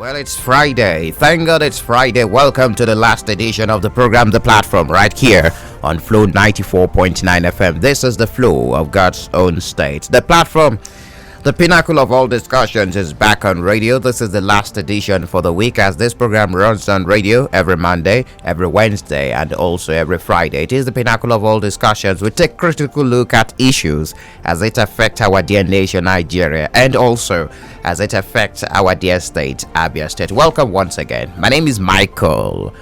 Well, it's Friday. Thank God it's Friday. Welcome to the last edition of the program, The Platform, right here on Flow 94.9 FM. This is the flow of God's own state. The platform, the pinnacle of all discussions, is back on radio. This is the last edition for the week, as this program runs on radio every Monday, every Wednesday, and also every Friday. It is the pinnacle of all discussions. We take critical look at issues as it affect our dear nation, Nigeria, and also as it affects our dear state, Abia State. Welcome once again. My name is Michael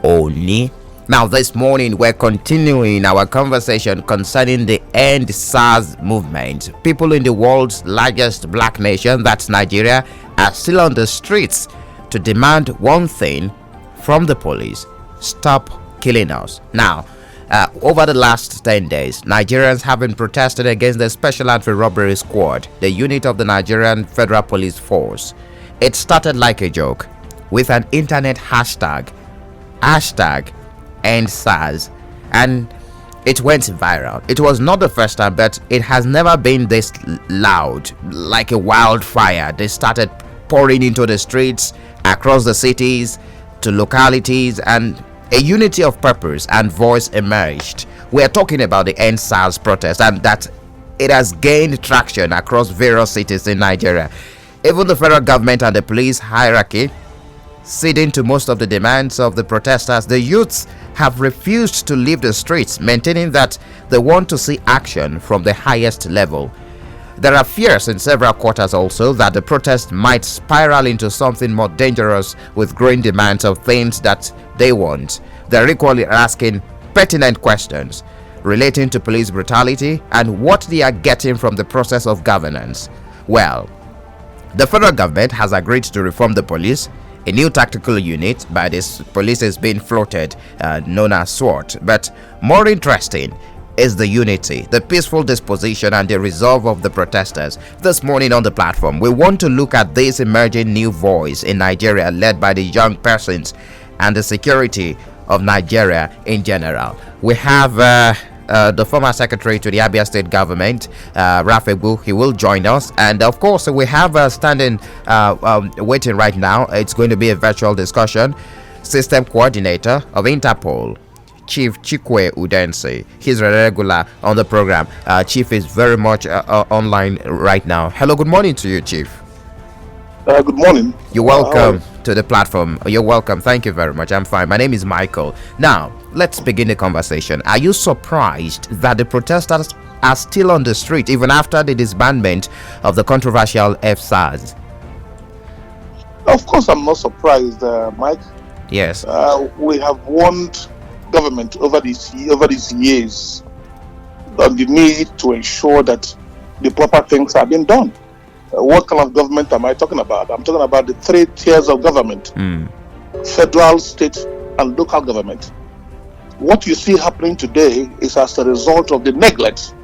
Oni. Now, this morning, we're continuing our conversation concerning the Endsars movement. People in the world's largest black nation, that's Nigeria, are still on the streets to demand one thing from the police: stop killing us. Now, over the last 10 days, Nigerians have been protesting against the Special Anti-Robbery Squad, the unit of the Nigerian Federal Police Force. It started like a joke with an internet hashtag Endsars, and it went viral. It was not the first time, but it has never been this loud, like a wildfire. They started pouring into the streets, across the cities, to localities, and a unity of purpose and voice emerged. We are talking about the Endsars protest, and that it has gained traction across various cities in Nigeria. Even the federal government and the police hierarchy ceding to most of the demands of the protesters, the youths have refused to leave the streets, maintaining that they want to see action from the highest level. There are fears in several quarters also that the protest might spiral into something more dangerous, with growing demands of things that they want. They're equally asking pertinent questions relating to police brutality and what they are getting from the process of governance. Well, the federal government has agreed to reform the police. A new tactical unit by this police is being floated, known as SWAT. But more interesting is the unity, the peaceful disposition, and the resolve of the protesters. This morning on the platform, we want to look at this emerging new voice in Nigeria, led by the young persons and the security of Nigeria in general. We have the former secretary to the Abia State government, Rafebu. He will join us, and of course we have standing waiting right now. It's going to be a virtual discussion. System coordinator of Interpol, Chief Chikwe Udensi. He's a regular on the program. Chief is very much online right now. Hello, good morning to you, Chief. Good morning. You're welcome to the platform. You're welcome. Thank you very much. I'm fine. My name is Michael. Now, let's begin the conversation. Are you surprised that the protesters are still on the street even after the disbandment of the controversial Endsars? Of course, I'm not surprised, Mike. Yes. We have warned government over these years on the need to ensure that the proper things are being done. What kind of government am I talking about? I'm talking about the three tiers of government: federal, state, and local government. What you see happening today is as a result of the neglect,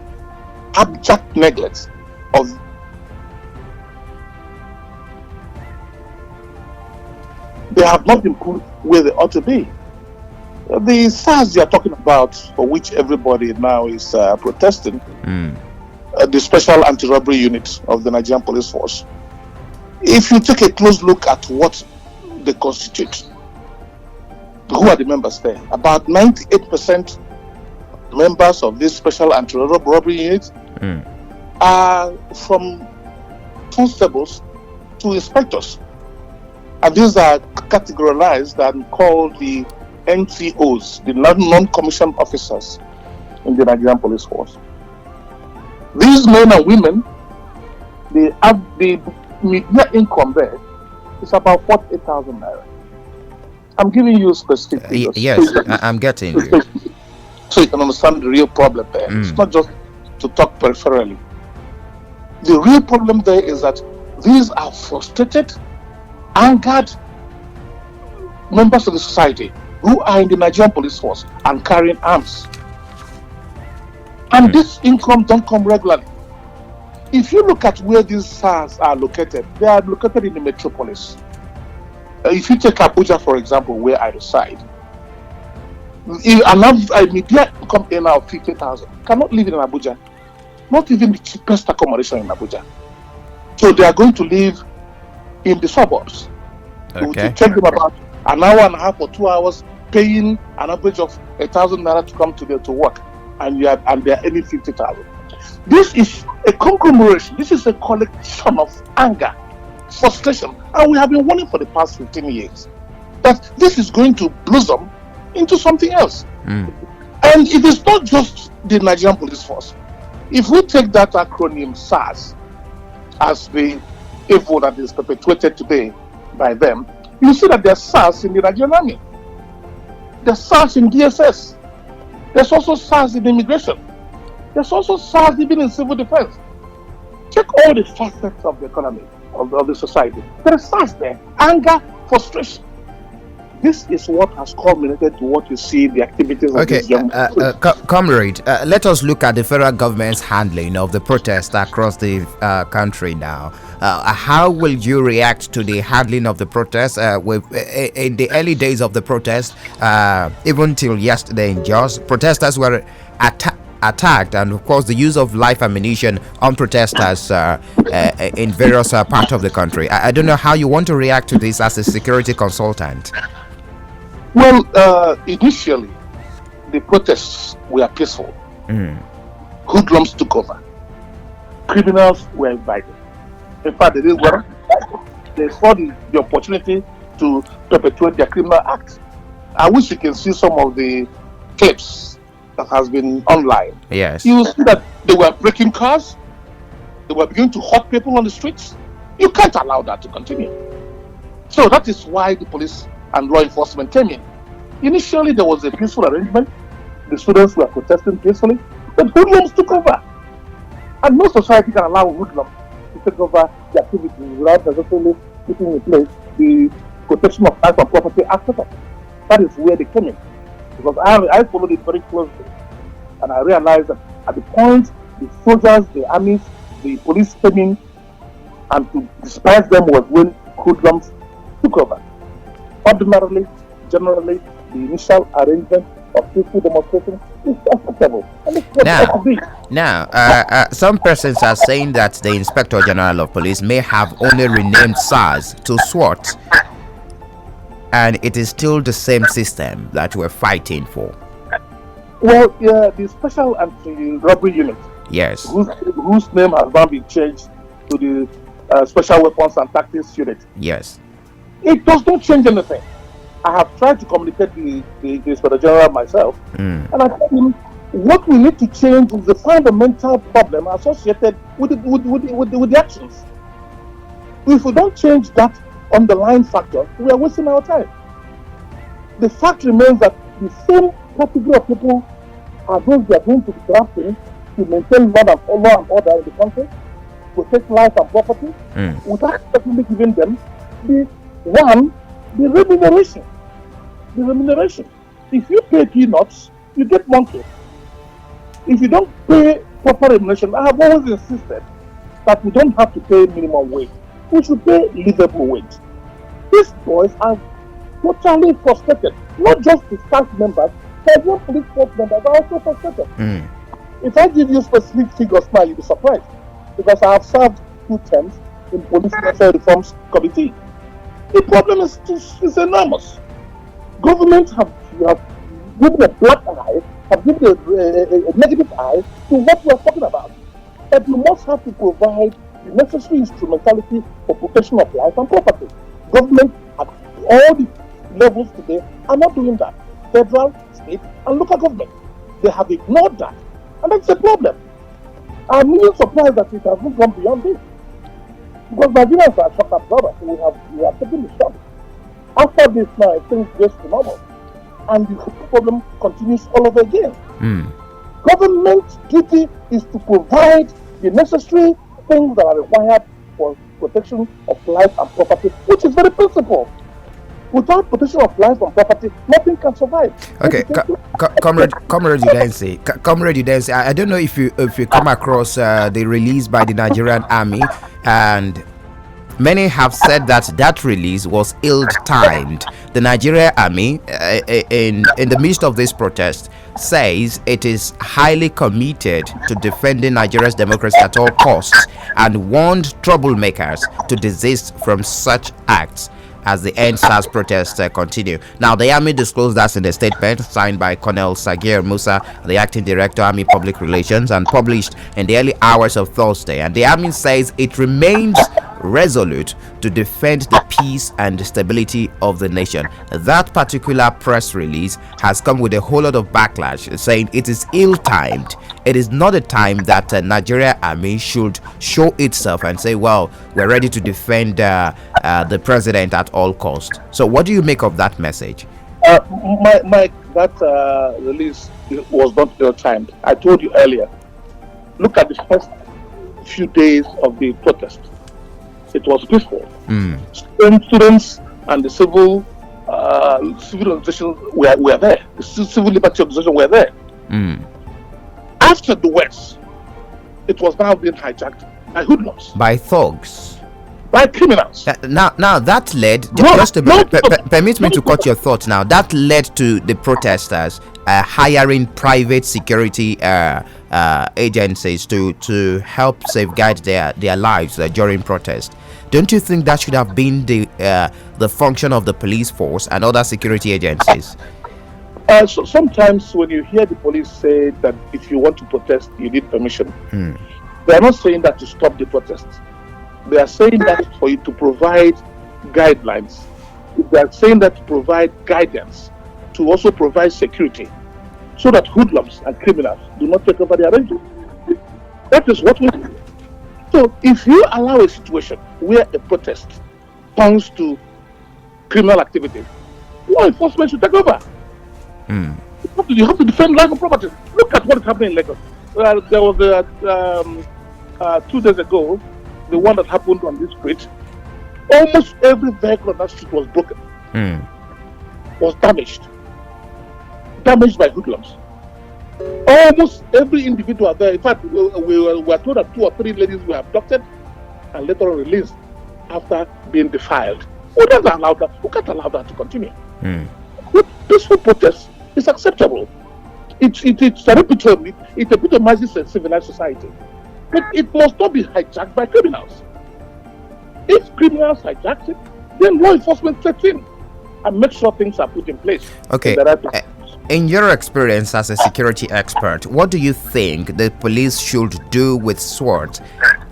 abject neglect of they have not been put where they ought to be. The SARS they are talking about, for which everybody now is protesting, the Special Anti-Robbery Unit of the Nigerian Police Force. If you take a close look at what they constitute, who are the members there? About 98% members of this Special Anti-Robbery Unit are from constables to inspectors. And these are categorized and called the NCOs, the non-commissioned officers in the Nigerian Police Force. These men and women, they have the media income there is about 48,000 naira. I'm giving you specific figures. Yes, I'm getting you. So you can understand the real problem there. It's not just to talk peripherally. The real problem there is that these are frustrated, angered members of the society who are in the Nigerian Police Force and carrying arms. And this income don't come regularly. If you look at where these SARS are located, they are located in the metropolis. If you take Abuja, for example, where I reside, a media income earner of 50,000 cannot live in Abuja, not even the cheapest accommodation in Abuja. So they are going to live in the suburbs. They will Okay. take them about an hour and a half or 2 hours, paying an average of 1,000 naira to come to work, and they are earning 50,000. This is a conglomeration. This is a collection of anger, frustration, and we have been warning for the past 15 years that this is going to blossom into something else. And it is not just the Nigerian police force. If we take that acronym SARS as the evil that is perpetuated today by them, you see that there's SARS in the Nigerian army, there's SARS in DSS, there's also SARS in immigration, there's also SARS even in civil defense. Check all the facets of the economy, of the society. There is SARS there. Anger, frustration. This is what has culminated to what you see the activities of these young Comrade, let us look at the federal government's handling of the protest across the country now. How will you react to the handling of the protest? In the early days of the protest, even till yesterday in Jos, protesters were attacked, and of course the use of live ammunition on protesters in various parts of the country. I don't know how you want to react to this as a security consultant. Well, initially, the protests were peaceful. Hoodlums took over. Criminals were invited. In fact, they didn't work. They saw the opportunity to perpetuate their criminal acts. I wish you can see some of the clips that has been online. Yes. You will see that they were breaking cars. They were beginning to hurt people on the streets. You can't allow that to continue. So that is why the police and law enforcement came in. Initially, there was a peaceful arrangement. The students were protesting peacefully, but hoodlums took over. And no society can allow hoodlums to take over the activities without necessarily putting in place the protection of life and property aspect. That is where they came in. Because I followed it very closely, and I realized that at the point the soldiers, the armies, the police came in, and to disperse them was when hoodlums took over. Ordinarily, generally, the initial arrangement of peaceful demonstration is acceptable. Now, some persons are saying that the Inspector General of Police may have only renamed SARS to SWAT, and it is still the same system that we're fighting for. Well, yeah, the Special Anti-Robbery Unit, yes, whose name has now been changed to the Special Weapons and Tactics Unit. Yes. It does not change anything. I have tried to communicate the Inspector General myself, and I told him what we need to change is the fundamental problem associated with the actions. If we don't change that underlying factor, we are wasting our time. The fact remains that the same category of people are those that are going to be drafting to maintain law and order in the country, protect life and property, without certainly giving them the remuneration. The remuneration. If you pay peanuts, you get monkeys. If you don't pay proper remuneration, I have always insisted that we don't have to pay minimum wage. We should pay livable wage. These boys are totally frustrated. Not just the staff members, but your police force members are also frustrated. If I give you specific figures now, you'll be surprised. Because I have served 2 terms in Police Welfare Reforms Committee. The problem is enormous. Governments have given a black eye, have given a negative eye to what we are talking about. But you must have to provide the necessary instrumentality for protection of life and property. Government at all the levels today are not doing that. Federal, state, and local government. They have ignored that. And that's a problem. I'm really surprised that it has not gone beyond this. Because Nigerians are shock absorbers, so we have taken the shock. After this now, things goes to normal. And the problem continues all over again. Government's duty is to provide the necessary things that are required for protection of life and property, which is very principle. Without protection of life and property, nothing can survive. Okay, Comrade Udensi, I don't know if you come across the release by the Nigerian Army, and many have said that release was ill-timed. The Nigerian Army, in the midst of this protest, says it is highly committed to defending Nigeria's democracy at all costs, and warned troublemakers to desist from such acts. as the Endsars protests continue. Now, the army disclosed that in a statement signed by Colonel Sagir Musa, the acting director, Army Public Relations, and published in the early hours of Thursday. And the army says it remains resolute to defend the peace and stability of the nation. That particular press release has come with a whole lot of backlash, saying it is ill-timed. It is not a time that Nigeria army should show itself and say, well, we're ready to defend the president at all cost. So what do you make of that message? Mike, that release was not ill-timed. I told you earlier, look at the first few days of the protest. It was peaceful. Students and the civil organizations were there. The civil liberty organization were there. After the West, it was now being hijacked by hoodlums, by thugs, by criminals. Now that led. Permit me to cut your thoughts. Now that led to the protesters hiring private security agencies to help safeguard their lives during protest. Don't you think that should have been the function of the police force and other security agencies? So sometimes when you hear the police say that if you want to protest, you need permission, they are not saying that to stop the protest. They are saying that for you to provide guidelines. They are saying that to provide guidance, to also provide security, so that hoodlums and criminals do not take over the region. That is what we do. So if you allow a situation where a protest turns to criminal activity, law enforcement should take over. You have to defend life and property. Look at what is happening in Lagos. There was 2 days ago, the one that happened on this street. Almost every vehicle on that street was broken, was damaged by hoodlums. Almost every individual there. In fact, we were told that 2 or 3 ladies were abducted and later on released after being defiled. We can't allow that to continue. Peaceful protest is acceptable. It epitomizes a civilized society. But it must not be hijacked by criminals. If criminals hijack it, then law enforcement steps in and make sure things are put in place. Okay. In your experience as a security expert, what do you think the police should do with swords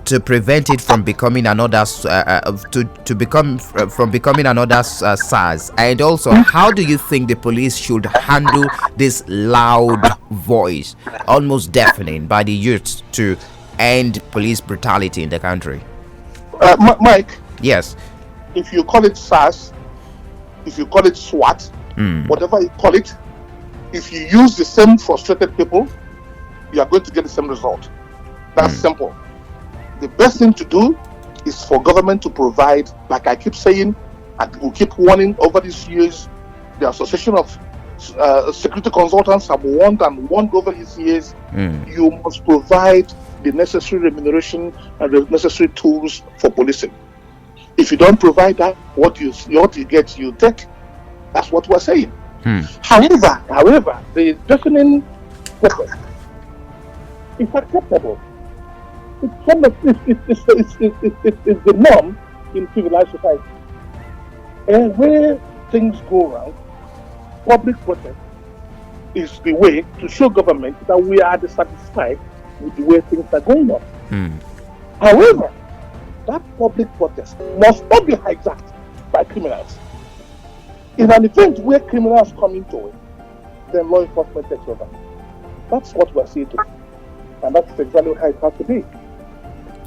to prevent it from becoming another becoming another SARS? And also, how do you think the police should handle this loud voice, almost deafening, by the youth to end police brutality in the country? Mike. Yes. If you call it SARS, if you call it SWAT, whatever you call it, if you use the same frustrated people, you are going to get the same result. That's simple. The best thing to do is for government to provide, like I keep saying, and we keep warning over these years, the Association of Security Consultants have warned over these years, you must provide the necessary remuneration and the necessary tools for policing. If you don't provide that, what you get, you take. That's what we're saying. However, the deafening request is acceptable. It's the norm in civilized society. And where things go wrong, public protest is the way to show government that we are dissatisfied with the way things are going on. However, that public protest must not be hijacked by criminals. In an event where criminals come into it, then law enforcement takes over. That's what we're seeing today. And that's exactly how it has to be.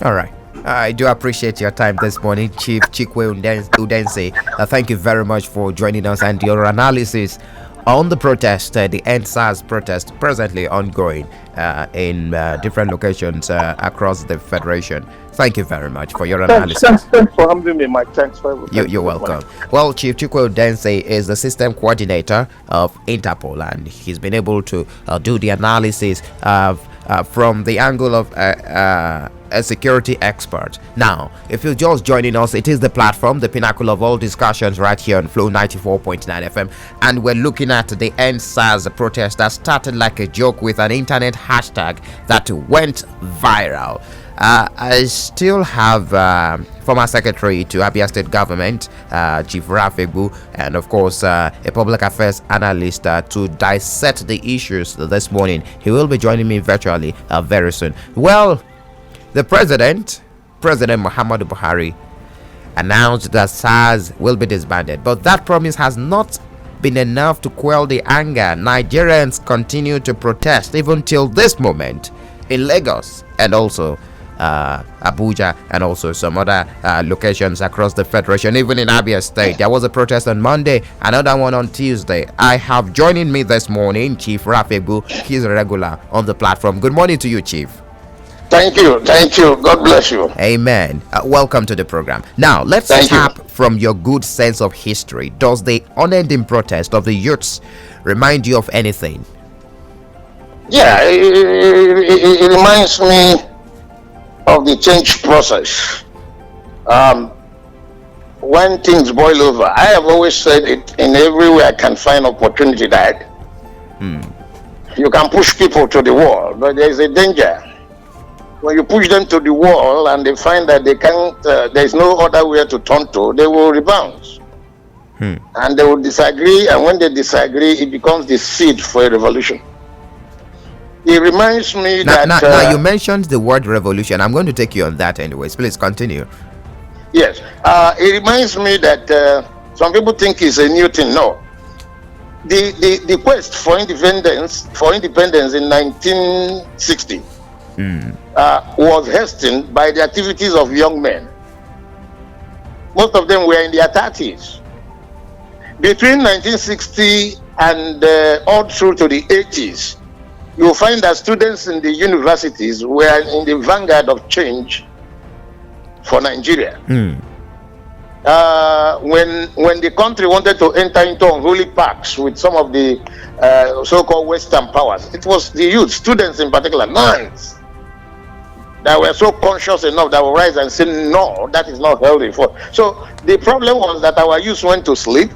All right. I do appreciate your time this morning, Chief Chikwe Udense. Thank you very much for joining us and your analysis on the protest, the Endsars protest presently ongoing in different locations across the Federation. Thank you very much for your analysis. Thanks for having me, Mike. Thanks for You're welcome. Well, Chief Chikwe Udense is the system coordinator of Interpol, and he's been able to do the analysis from the angle of a security expert. Now, if you're just joining us, it is the platform, the pinnacle of all discussions right here on Flow 94.9 FM, and we're looking at the Endsars protest that started like a joke with an internet hashtag that went viral. I still have former secretary to Abia State Government, Chief Rafegbu, and of course a public affairs analyst to dissect the issues this morning. He will be joining me virtually very soon. Well, the President Muhammadu Buhari announced that SARS will be disbanded, but that promise has not been enough to quell the anger. Nigerians continue to protest even till this moment in Lagos and also Abuja and also some other locations across the Federation. Even in Abia State, there was a protest on Monday, another one on Tuesday. I have joining me this morning Chief Rafegbu. He's a regular on the platform. Good morning to you, Chief. Thank you. God bless you. Amen. Welcome to the program. Now, let's tap from your good sense of history. Does the unending protest of the youths remind you of anything? Yeah, it reminds me of the change process. When things boil over, I have always said it in every way I can find opportunity that you can push people to the wall, but there is a danger. When you push them to the wall and they find that they can't, there's no other way to turn to, they will rebound. And they will disagree, and when they disagree, it becomes the seed for a revolution. It reminds me now you mentioned the word revolution. I'm going to take you on that anyways. Please continue. Yes. It reminds me that some people think it's a new thing. No. The quest for independence in 1960 was hastened by the activities of young men. Most of them were in their 30s. Between 1960 and all through to the 80s, you'll find that students in the universities were in the vanguard of change for Nigeria. When the country wanted to enter into unruly pacts with some of the so-called Western powers, it was the youth, students in particular, nuns, that were so conscious enough that will rise and say, no, that is not healthy. So the problem was that our youth went to sleep,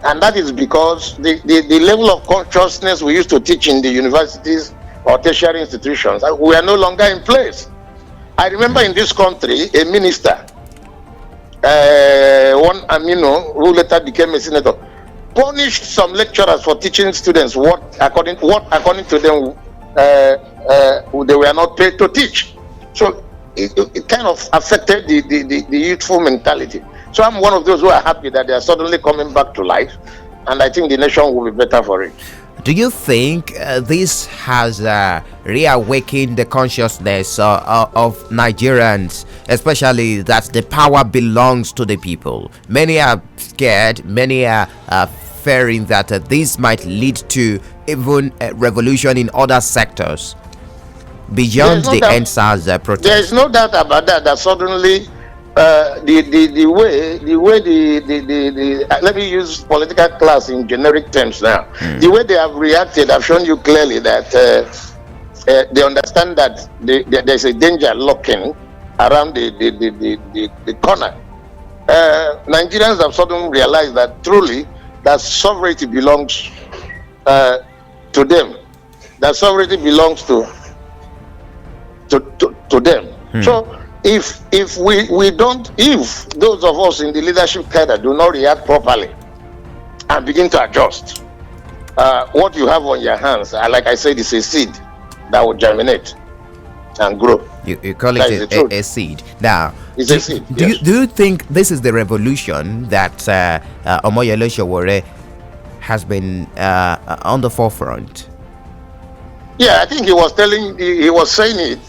and that is because the level of consciousness we used to teach in the universities or tertiary institutions, we are no longer in place. I remember in this country, a minister, one Amino, who later became a senator, punished some lecturers for teaching students what according to them they were not paid to teach. So it kind of affected the youthful mentality. So I'm one of those who are happy that they are suddenly coming back to life, and I think the nation will be better for it. Do you think this has reawakened the consciousness of Nigerians, especially that the power belongs to the people? Many are scared, many are fearing that this might lead to even a revolution in other sectors beyond the Endsars protest. There is no doubt about that. That suddenly, the way let me use political class in generic terms now. The way they have reacted, I've shown you clearly that they understand that there's a danger lurking around the corner. Nigerians have suddenly realized that truly that sovereignty belongs to them. That sovereignty belongs to them. So if those of us in the leadership cadre do not react properly and begin to adjust, what you have on your hands, like I said, is a seed that will germinate and grow. You call it a seed. Now, it's a seed. Do you think this is the revolution that Omoyele Sowore has been on the forefront? Yeah, I think he was saying it,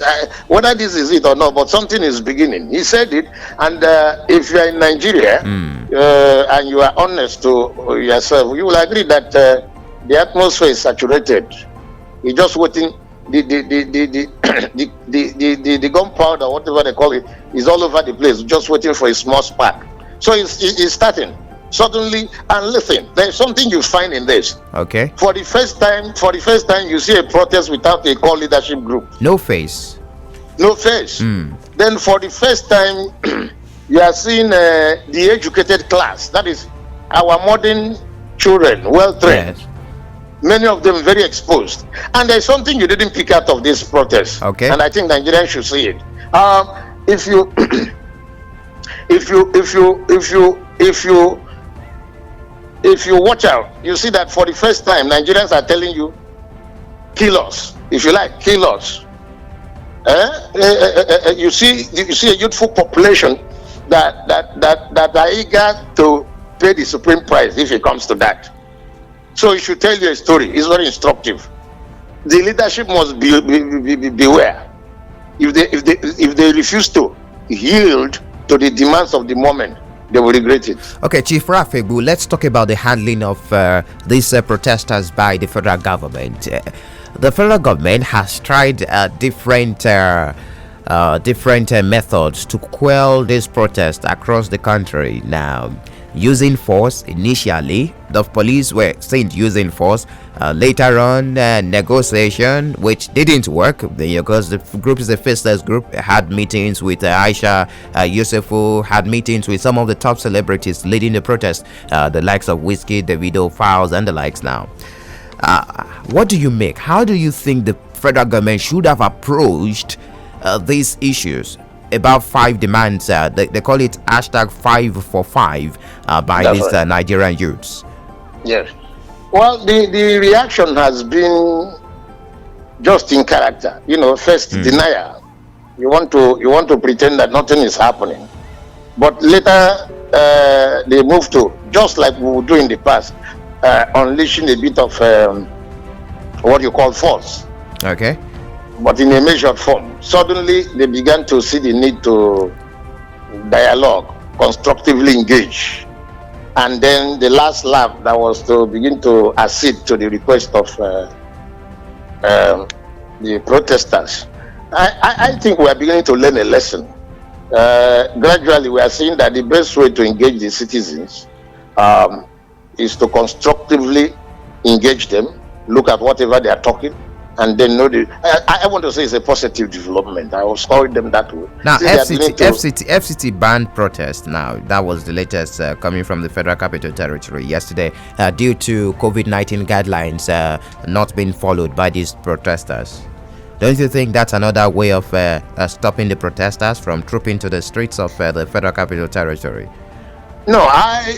whether this is it or not, but something is beginning. He said it, and if you are in Nigeria and you are honest to yourself, you will agree that the atmosphere is saturated. You're just waiting. The gunpowder, whatever they call it, is all over the place, just waiting for a small spark. So it's starting. Suddenly, and listen, there's something you find in this. Okay. For the first time, you see a protest without a core leadership group. No face. Then for the first time, you are seeing the educated class. That is our modern children, well trained. Yes. Many of them very exposed. And there's something you didn't pick out of this protest. Okay. And I think Nigerians should see it. If you if you watch out, you see that for the first time, Nigerians are telling you, kill us. If you like, kill us. You see a youthful population that are eager to pay the supreme price if it comes to that. So it should tell you a story. It's very instructive. The leadership must beware. If they refuse to yield to the demands of the moment, they will regret it. Okay, Chief Rafegbu, let's talk about the handling of these protesters by the federal government. The federal government has tried different methods to quell this protest across the country. Now, using force initially, the police were seen using force. Later on, negotiation, which didn't work because the group is a faceless group, had meetings with Aisha Yusufu, had meetings with some of the top celebrities leading the protest, the likes of Whiskey, Davido, Files, and the likes. Now, what do you make? How do you think the federal government should have approached these issues? About 5 demands, they call it hashtag 5 for 5 by That's these right. Nigerian youths. Yes. Well, the reaction has been just in character. First denial. You want to pretend that nothing is happening, but later they move to, just like we would do in the past, unleashing a bit of what you call force. Okay. But in a measured form. Suddenly, they began to see the need to dialogue, constructively engage. And then the last lap, that was to begin to accede to the request of the protesters. I think we are beginning to learn a lesson. Gradually, we are seeing that the best way to engage the citizens is to constructively engage them, look at whatever they are talking, and then know I want to say it's a positive development. I will score them that way. Now, FCT banned protest. Now, that was the latest coming from the Federal Capital Territory yesterday due to COVID-19 guidelines not being followed by these protesters. Don't you think that's another way of stopping the protesters from trooping to the streets of the Federal Capital Territory? No,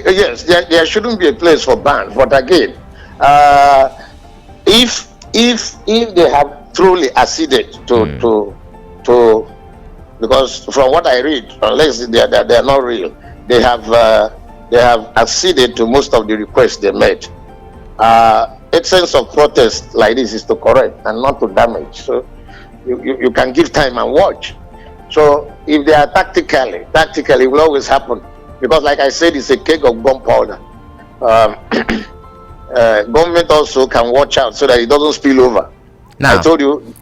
yes, there shouldn't be a place for bans. But again, if they have truly acceded to because from what I read, unless they are not real, they have acceded to most of the requests they made. A sense of protest like this is to correct and not to damage. So you can give time and watch. So if they are tactically, it will always happen, because like I said, it's a keg of gunpowder. Government also can watch out so that it doesn't spill over. Now, I told you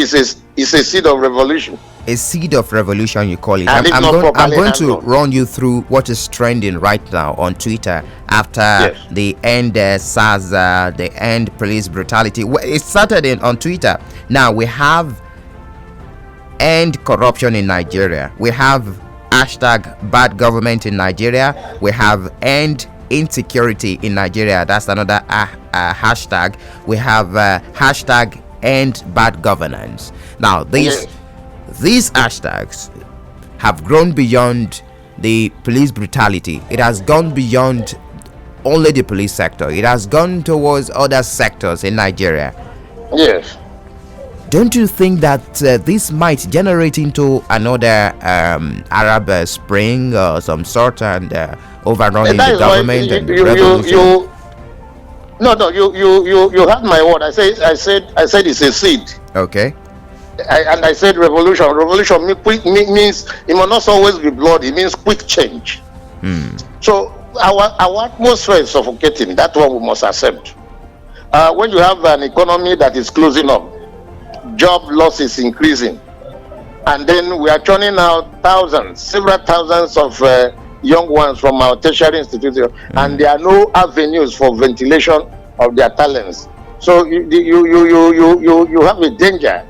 it's a seed of revolution. A seed of revolution, you call it. And I'm going to run you through what is trending right now on Twitter after the Endsars, the end police brutality. It started on Twitter. Now we have end corruption in Nigeria. We have hashtag bad government in Nigeria. We have end insecurity in Nigeria. That's another hashtag. We have hashtag end bad governance. Now these hashtags have grown beyond the police brutality. It has gone beyond only the police sector. It has gone towards other sectors in Nigeria. Yes. Don't you think that this might generate into another Arab Spring or some sort, and overrunning the government and revolution? You had my word. I said it's a seed. Okay. I said revolution. Revolution means it must not always be bloody. It means quick change. So our atmosphere is suffocating. That one we must accept. When you have an economy that is closing up, job loss is increasing, and then we are churning out several thousands of young ones from our tertiary institutions, and there are no avenues for ventilation of their talents. So you have a danger.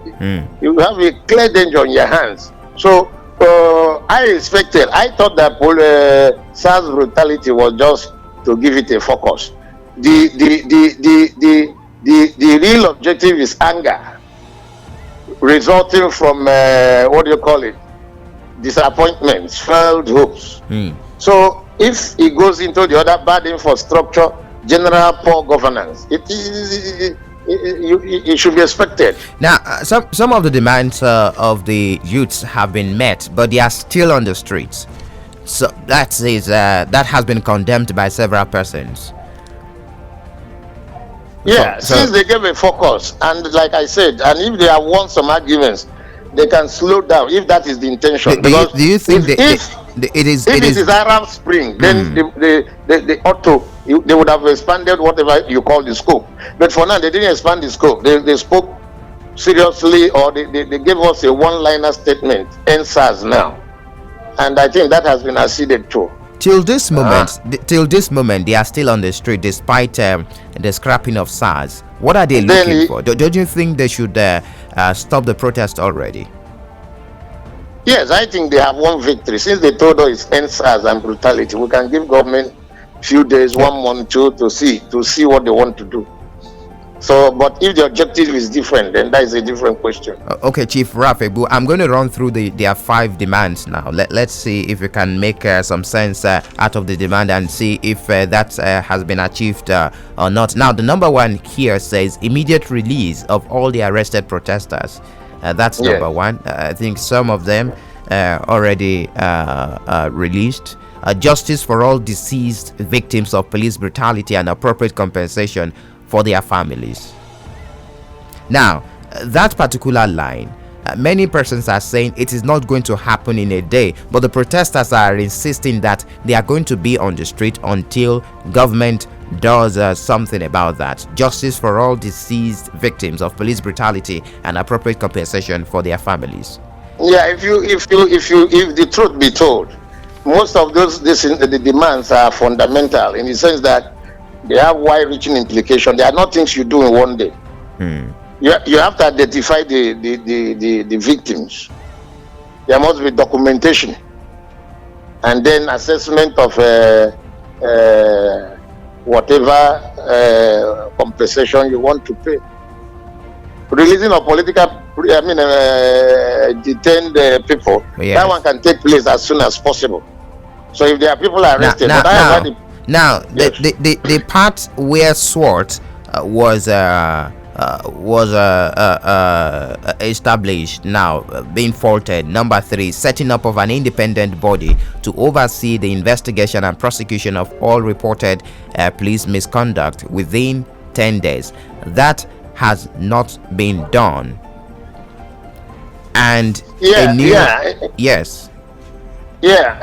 You have a clear danger on your hands. So I thought that SARS brutality was just to give it a focus. The real objective is anger. resulting from what do you call it? Disappointments, failed hopes. So if it goes into the other bad infrastructure, general poor governance, it should be expected. Now, some of the demands of the youths have been met, but they are still on the streets. So that has been condemned by several persons. Yeah, since they gave a focus, and like I said, and if they have won some arguments, they can slow down if that is the intention. Do you think if it is Arab Spring, then they ought to, they would have expanded whatever you call the scope. But for now, they didn't expand the scope. They spoke seriously, or they gave us a one-liner statement, Endsars now. And I think that has been acceded to. Till this moment, they are still on the street despite the scrapping of SARS. What are they looking for? Don't you think they should stop the protest already? Yes, I think they have won victory. Since they told us it's Endsars and brutality, we can give government few days, 1 month, to see what they want to do. So, but if the objective is different, then that is a different question. Okay, Chief Rafe, I'm going to run through their 5 demands now. Let's see if we can make some sense out of the demand and see if that has been achieved or not. Now, the number 1 here says immediate release of all the arrested protesters. That's number 1. I think some of them already released. Justice for all deceased victims of police brutality and appropriate compensation for their families. Now, that particular line, many persons are saying it is not going to happen in a day, but the protesters are insisting that they are going to be on the street until government does something about that. Justice for all deceased victims of police brutality and appropriate compensation for their families. Yeah, if the truth be told, most of the demands are fundamental in the sense that they have wide-reaching implications. They are not things you do in one day. You have to identify the victims. There must be documentation, and then assessment of whatever compensation you want to pay. Releasing of detained people. Yes. That one can take place as soon as possible. So if there are people arrested, the part where SWOT was established, now being faulted. Number 3, setting up of an independent body to oversee the investigation and prosecution of all reported police misconduct within 10 days. That has not been done. And yes. Yeah,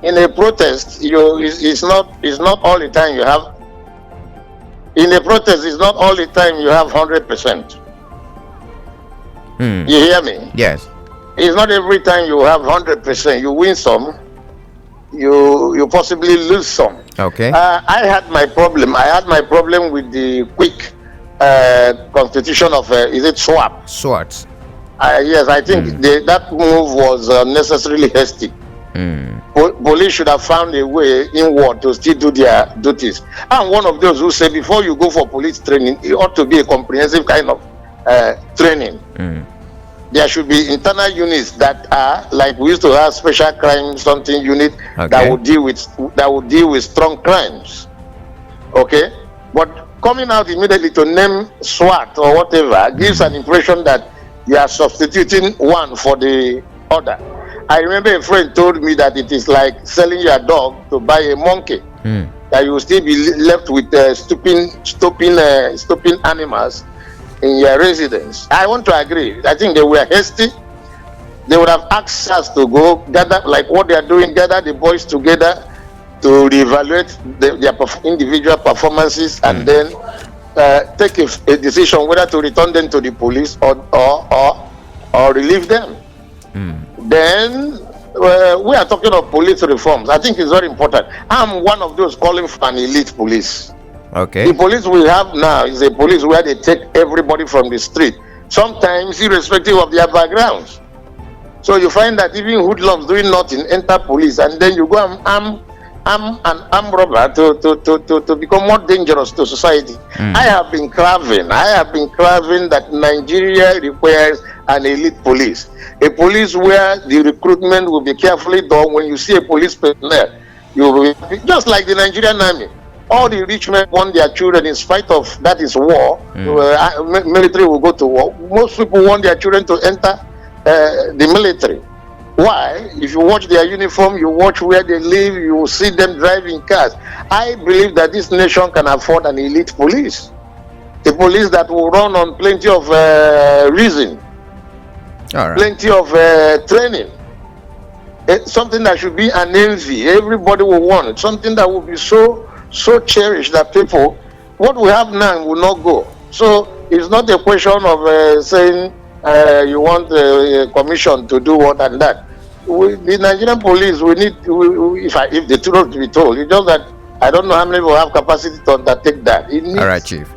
in a protest, it's not all the time you have. In a protest, it's not all the time you have 100%. You hear me? Yes. It's not every time you have 100%. You win some, you possibly lose some. Okay. I had my problem with the quick constitution of is it SWAP? SWAT. Yes, I think that move was necessarily hasty. Police should have found a way inward to still do their duties. I'm one of those who say before you go for police training, it ought to be a comprehensive kind of training. There should be internal units that are like we used to have special crime something unit that would deal with strong crimes. Okay, but coming out immediately to name SWAT or whatever gives an impression that you are substituting one for the other. I remember a friend told me that it is like selling your dog to buy a monkey. That you will still be left with stopping animals in your residence. I want to agree. I think they were hasty. They would have asked us to go gather, like what they are doing, gather the boys together to reevaluate their individual performances and then take a decision whether to return them to the police or relieve them. Then we are talking of police reforms. I think it's very important. I'm one of those calling for an elite police. Okay. The police we have now is a police where they take everybody from the street, sometimes irrespective of their backgrounds. So you find that even hoodlums doing nothing enter police, and then you go and arm armed robber to become more dangerous to society. I have been craving that Nigeria requires an elite police. A police where the recruitment will be carefully done. When you see a police personnel, you will be just like the Nigerian army. All the rich men want their children, in spite of that is war. Military will go to war. Most people want their children to enter the military. Why? If you watch their uniform, you watch where they live, you will see them driving cars. I believe that this nation can afford an elite police. A police that will run on plenty of reason, plenty of training. Something that should be an envy. Everybody will want it. Something that will be so cherished that people, what we have now will not go. So it's not a question of saying you want a commission to do what and that. The Nigerian police, we need, if the truth to be told, it's just that I don't know how many will have capacity to undertake that. All right, Chief.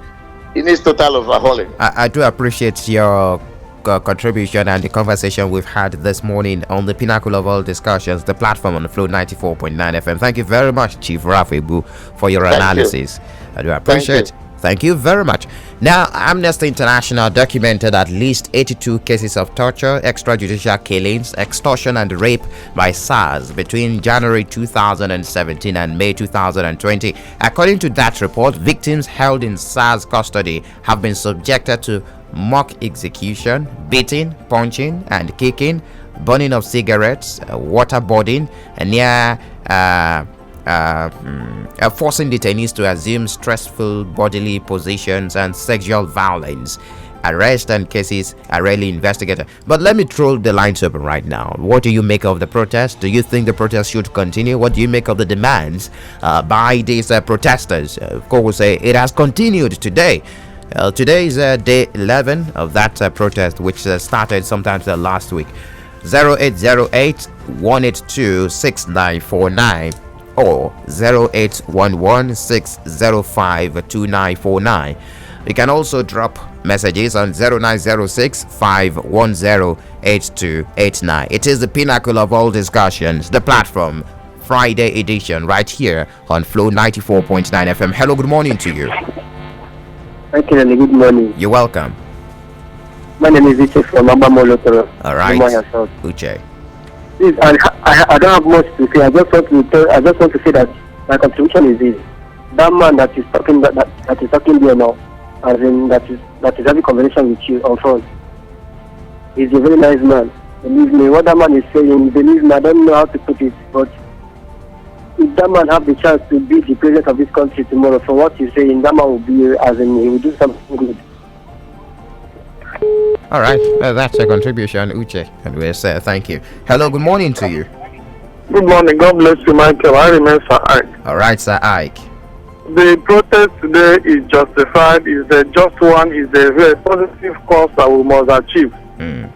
It needs total overhauling. I do appreciate your contribution and the conversation we've had this morning on the pinnacle of all discussions, the platform on the Flow 94.9 FM. Thank you very much, Chief Rafibu, for your analysis. I do appreciate it. Thank you very much. Now, Amnesty International documented at least 82 cases of torture, extrajudicial killings, extortion, and rape by SARS between January 2017 and May 2020. According to that report, victims held in SARS custody have been subjected to mock execution, beating, punching, and kicking, burning of cigarettes, waterboarding, and forcing detainees to assume stressful bodily positions, and sexual violence. Arrests and cases are rarely investigated. But let me throw the lines open right now. What do you make of the protest? Do you think the protest should continue? What do you make of the demands by these protesters? Of course, it has continued today. Today is day 11 of that protest, which started sometimes last week. 0808 182 6949 or 0811 605 2949. You can also drop messages on 0906 510 8289. It is the pinnacle of all discussions, the platform, Friday edition, right here on Flow 94.9 FM. Hello, good morning to you. Thank you, and good morning. You're welcome. My name is Uche from Molo. All right, Uche. Please, I don't have much to say. I just want to say that my contribution is this: that man that is talking that is talking there now, as in that is having conversation with you on phone. He's a very nice man. Believe me, what that man is saying, believe me, I don't know how to put it, but if that man have the chance to be the president of this country tomorrow, for what he's saying, that man will be, as in, he will do something good. All right, that's a contribution, Uche, and we say thank you. Hello, good morning to you. Good morning, God bless you, Michael. I remain Sir Ike. All right, Sir Ike. The protest today is justified, is a just one, is a very positive cause that we must achieve.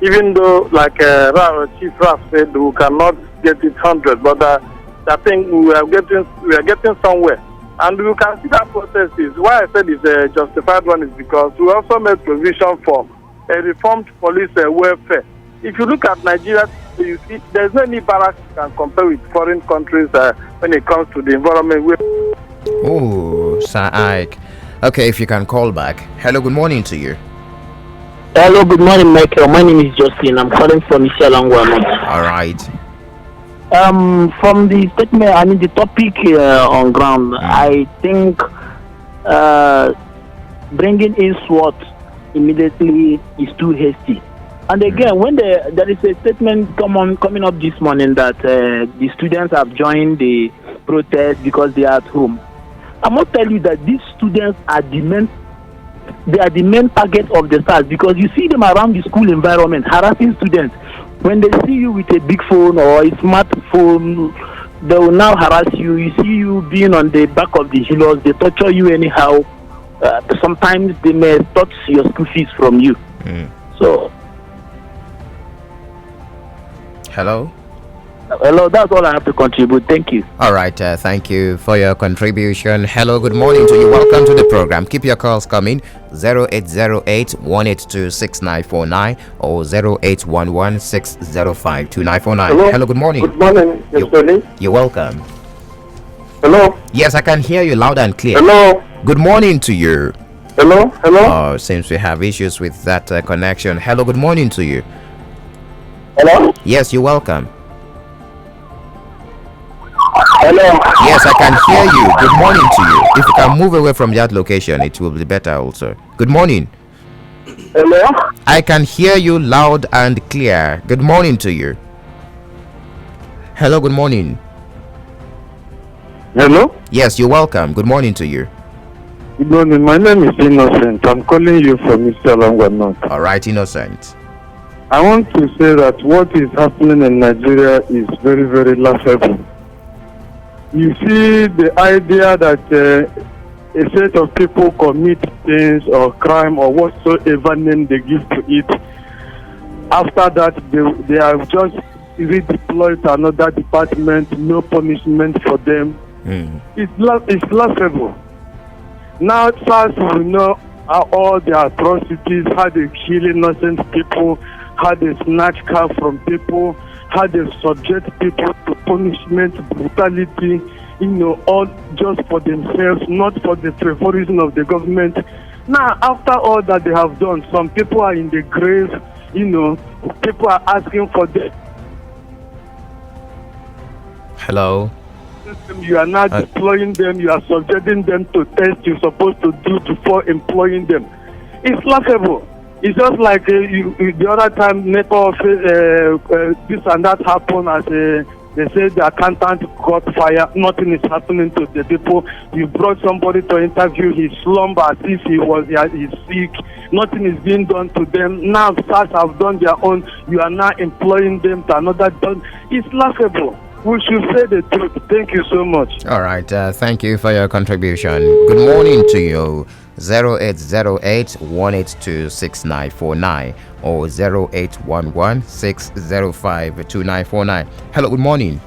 Even though, like Chief Raf said, we cannot get it 100, but I think we are getting somewhere. And we can see that protest is, why I said it's a justified one is because we also made provision for a reformed police welfare. If you look at Nigeria, you see there's no any barracks you can compare with foreign countries when it comes to the environment. Oh, Sir Ike. Okay, if you can call back. Hello, good morning to you. Hello, good morning, Michael. My name is Justin. I'm calling from Isialangwa. All right. From the statement, I mean the topic on ground, I think bringing in SWAT immediately is too hasty. And again, when there is a statement coming up this morning that the students have joined the protest because they are at home, I must tell you that these students are the main target of the SARS, because you see them around the school environment harassing students. When they see you with a big phone or a smartphone, they will now harass you. You see you being on the back of the hills, they torture you anyhow. Sometimes they may touch your school fees from you. So, hello, that's all I have to contribute. Thank you. All right, thank you for your contribution. Hello, good morning to you. Welcome to the program. Keep your calls coming. 0808 182 6949 or 0811 605 2949. Hello, good morning. Good morning, You're welcome. Hello? Yes, I can hear you loud and clear. Hello? Good morning to you. Hello? Hello? Oh, seems we have issues with that connection. Hello, good morning to you. Hello? Yes, you're welcome. Hello? Yes, I can hear you. Good morning to you. If you can move away from that location, it will be better also. Good morning. Hello? I can hear you loud and clear. Good morning to you. Hello, good morning. Hello? Yes, you're welcome. Good morning to you. Good morning. My name is Innocent. I'm calling you from Mr. North. All right, Innocent. I want to say that what is happening in Nigeria is very, very laughable. You see the idea that a set of people commit things or crime or whatsoever name they give to it. After that, they have just redeployed to another department, no punishment for them. It's laughable. Now SARS will know all the atrocities, how they kill innocent people, how they snatch car from people, how they subject people to punishment, brutality, all just for themselves, not for the favorism of the government. Now, after all that they have done, some people are in the grave, people are asking for them. Hello. You are not deploying them, you are subjecting them to tests you're supposed to do before employing them. It's laughable. It's just like the other time, this and that happened as they said the accountant got fired. Nothing is happening to the people. You brought somebody to interview, he slump as if he's sick. Nothing is being done to them. Now SARS have done their own. You are now employing them to another done. It's laughable. We should say the truth. Thank you so much. All right. Thank you for your contribution. Good morning to you. 0808-182-6949 or 0811-605-2949. Hello, good morning.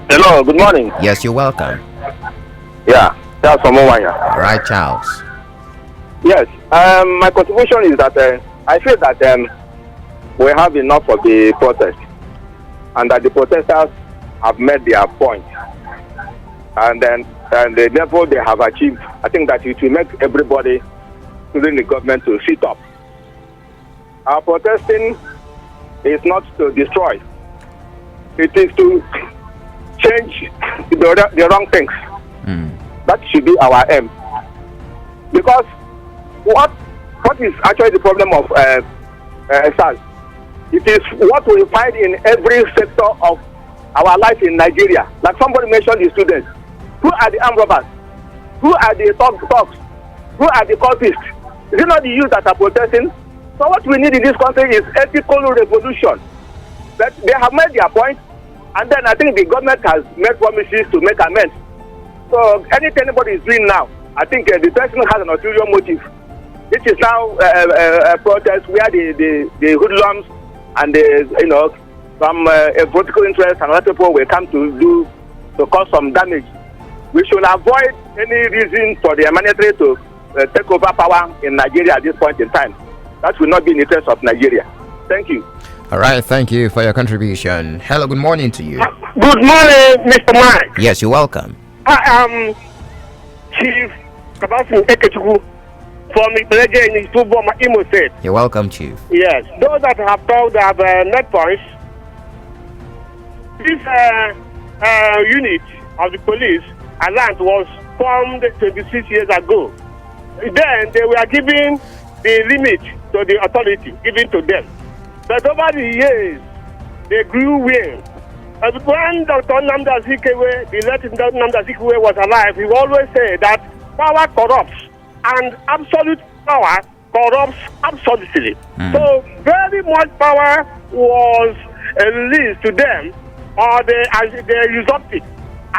Hello, good morning. Yes, you're welcome. Yeah, Charles from Owaya. All right, Charles. Yes, my contribution is that I feel that we have enough of the protest and that the protesters have made their point. And the level they have achieved, I think that it will make everybody, including the government, to sit up. Our protesting is not to destroy. It is to change the wrong things. That should be our aim. Because what is actually the problem of SARS? It is what we find in every sector of our life in Nigeria. Like somebody mentioned the students. Who are the armed robbers? Who are the thugs? Who are the cultists? Is it not the youth that are protesting? So what we need in this country is ethical revolution. But they have made their point, and then I think the government has made promises to make amends. So anything anybody is doing now, I think the person has an ulterior motive. This is now a protest where the hoodlums and some political interests and other people will come to cause some damage. We should avoid any reason for the military to take over power in Nigeria at this point in time. That will not be in the interest of Nigeria. Thank you. All right, thank you for your contribution. Hello, good morning to you. Good morning, Mr. Mike. Yes, you're welcome. I am Chief Kabasin Ekechukwu from Ibereje in Ituboma, Imo State. You're welcome, Chief. Yes, those that have told have net points. This unit of the police, Alliance, was formed 26 years ago. Then they were giving the limit to the authority given to them. But over the years, they grew wings. When Dr. Nnamdi Azikiwe, the late Nnamdi Azikiwe was alive, he always said that power corrupts and absolute power corrupts absolutely. So very much power was released to them, or they usurped it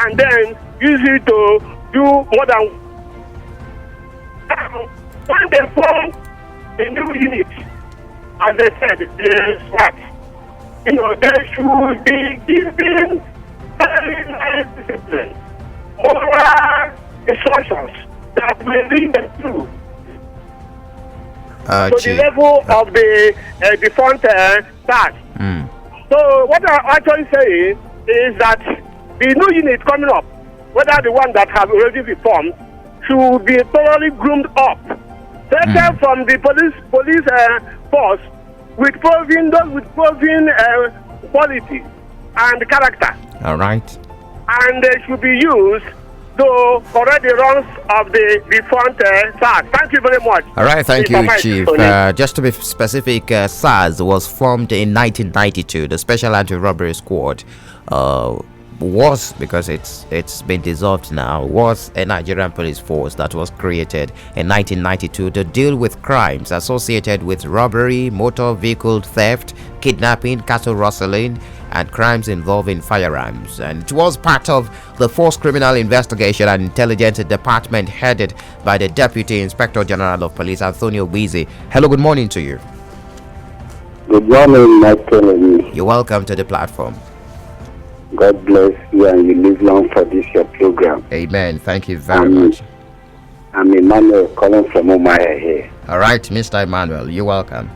and then use it to do more than. When they formed a new unit, as they said, they smart. They should be given very nice discipline, moral instructions that will lead them through to the level of the defunct tax. So what I'm actually saying is that the new unit coming up, whether the one that has already been formed, should be thoroughly groomed up, taken from the police force with proven quality and character. All right. And they should be used to correct the wrongs of the defunct SARS. Thank you very much. All right, thank you, Chief. Just to be specific, SARS was formed in 1992. The Special Anti-Robbery Squad was, because it's been dissolved now, was a Nigerian police force that was created in 1992 to deal with crimes associated with robbery, motor vehicle theft, kidnapping, cattle rustling, and crimes involving firearms. And it was part of the Force Criminal Investigation and Intelligence Department headed by the Deputy Inspector General of Police, Antonio Wizi. Hello, good morning to you. Good morning, Mike Kennedy. You're welcome to the platform. God bless you and you live long for this your program. Amen. Thank you very much. I'm Emmanuel calling from Umaya here. All right, Mr. Emmanuel, you're welcome.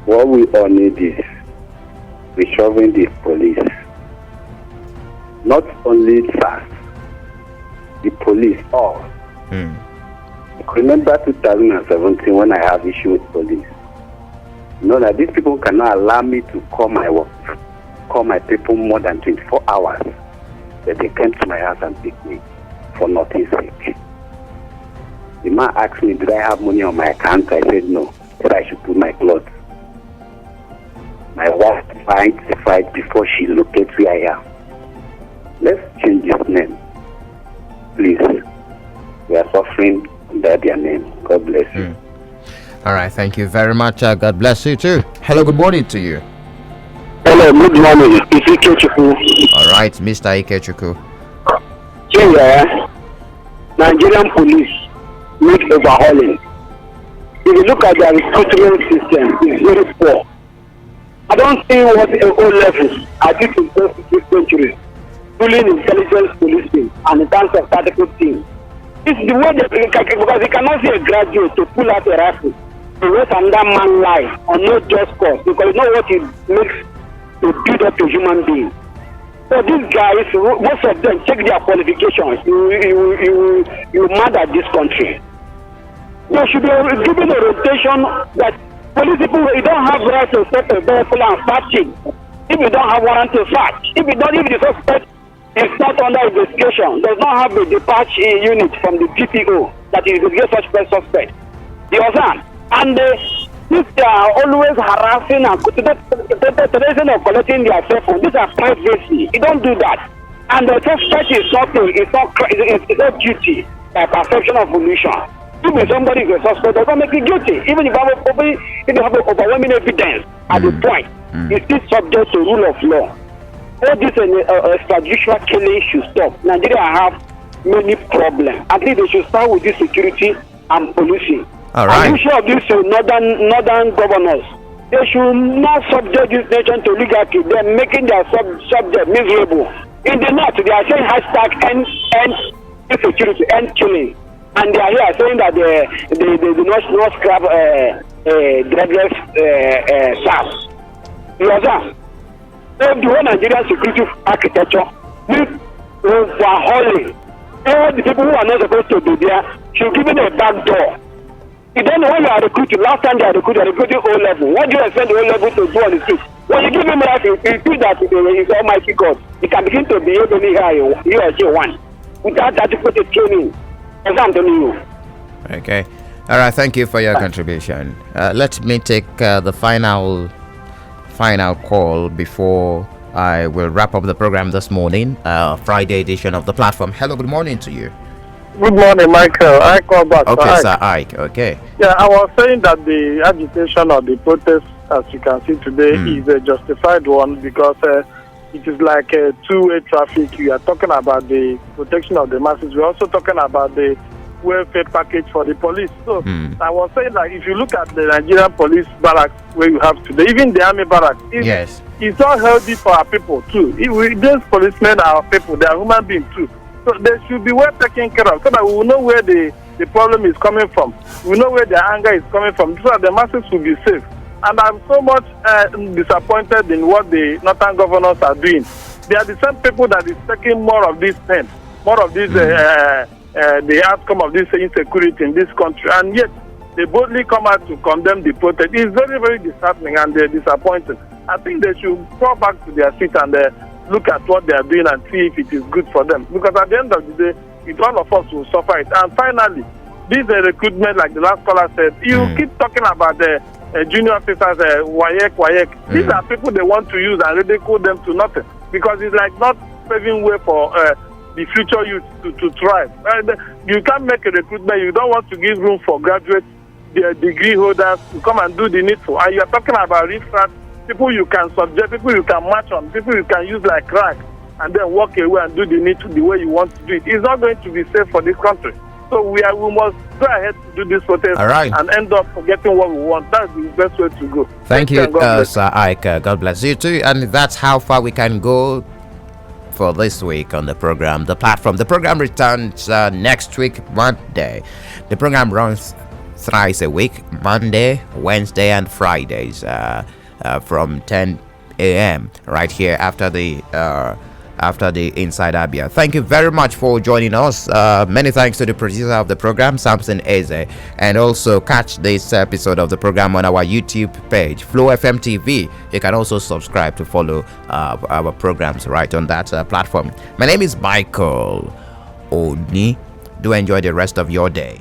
What we all need is reshoring the police. Not only SARS, the police, all. Remember 2017 when I have issue with police. You know that these people cannot allow me to call my work. Call my people more than 24 hours that they came to my house and picked me for nothing sake. The man asked me, did I have money on my account? I said no. He said I should put my clothes. My wife fight before she locates where I am. Let's change his name. Please. We are suffering under their name. God bless you. All right, thank you very much. God bless you too. Hello, good morning to you. Hello, good morning. It's Ikechukwu. All right, Mr. Ikechukwu. Here, Nigerian police need overhauling. If you look at their recruitment system, it's very poor. I don't see what O levels are due to this century, ruling intelligence policing and in terms of tactical teams. It's the way because they cannot see a graduate to pull out a rifle to waste another man's life on no just cause, because you know what it makes to build up a human being. So these guys, most of them check their qualifications. You mad at this country. There should be given a rotation that police people, you don't have right to stop a vehicle and search it. If you don't have warrant to search, if the suspect is not under investigation, does not have a dispatch unit from the GPO that is investigate such suspect. You understand? And these are always harassing and the reason of collecting their cell phone. These are privacy. You don't do that. And the suspect is not guilty by perception of omission. If somebody is a suspect, does not make it guilty. Even if you have overwhelming evidence at the point, it's still subject to rule of law. All this extrajudicial killing should stop. Nigeria have many problems. At least they should start with this security and policing. All right. I'm sure of this northern governors. They should not subject this nation to oligarchy. They're making their subject miserable. In the north, they are saying hashtag end insecurity, end killing. And they are here saying that they do not scrap dreadless SARS. You understand? So the whole Nigerian security architecture needs overhauling. All the people who are not supposed to be there should give it a back door. You don't know when you are recruiting. Last time they are recruiting O level. What do you expect the O level to do on the street? When you give him life, you feel that he is Almighty God. He can begin to behave anyhow he or she wants without adequate training. As I'm telling you. Okay. All right. Thank you for your contribution. Let me take the final call before I will wrap up the program this morning. Friday edition of the platform. Hello. Good morning to you. Good morning, Michael. I call back. Okay, Sir Ike. Okay. Yeah, I was saying that the agitation or the protest, as you can see today, is a justified one because it is like a two-way traffic. We are talking about the protection of the masses. We're also talking about the welfare package for the police. So I was saying that if you look at the Nigerian police barracks where you have today, even the army barracks, it's not healthy for our people too. These policemen are our people. They are human beings too. So they should be well taken care of so that we will know where the problem is coming from. We know where their anger is coming from so that the masses will be safe. And I'm so much disappointed in what the northern governors are doing. they are the same people that is taking more of this pain, more of this, the outcome of this insecurity in this country, and yet they boldly come out to condemn the protest. It's very, very disheartening and disappointing. I think they should fall back to their seat and look at what they are doing and see if it is good for them. Because at the end of the day, all of us will suffer it. And finally, this recruitment, like the last caller said, you keep talking about the junior officers, WAEC. These are people they want to use and ridicule them to nothing. Because it's like not paving way for the future youth to thrive. You can't make a recruitment. You don't want to give room for graduates, the degree holders to come and do the needful. And you're talking about research, people you can subject, people you can match on, people you can use like crack, and then walk away and do the needful the way you want to do it. It's not going to be safe for this country. So we must go ahead to do this protest and end up getting what we want. That's the best way to go. Thank you, Sir Ike. God bless you too. And that's how far we can go for this week on the program, the platform. The program returns next week, Monday. The program runs thrice a week, Monday, Wednesday, and Fridays from 10 a.m. right here after the Inside Abia. Thank you very much for joining us. Many thanks to the producer of the program, Samson Eze, and also catch this episode of the program on our YouTube page, Flow FM TV. You can also subscribe to follow our programs right on that platform. My name is Michael Oni. Do enjoy the rest of your day.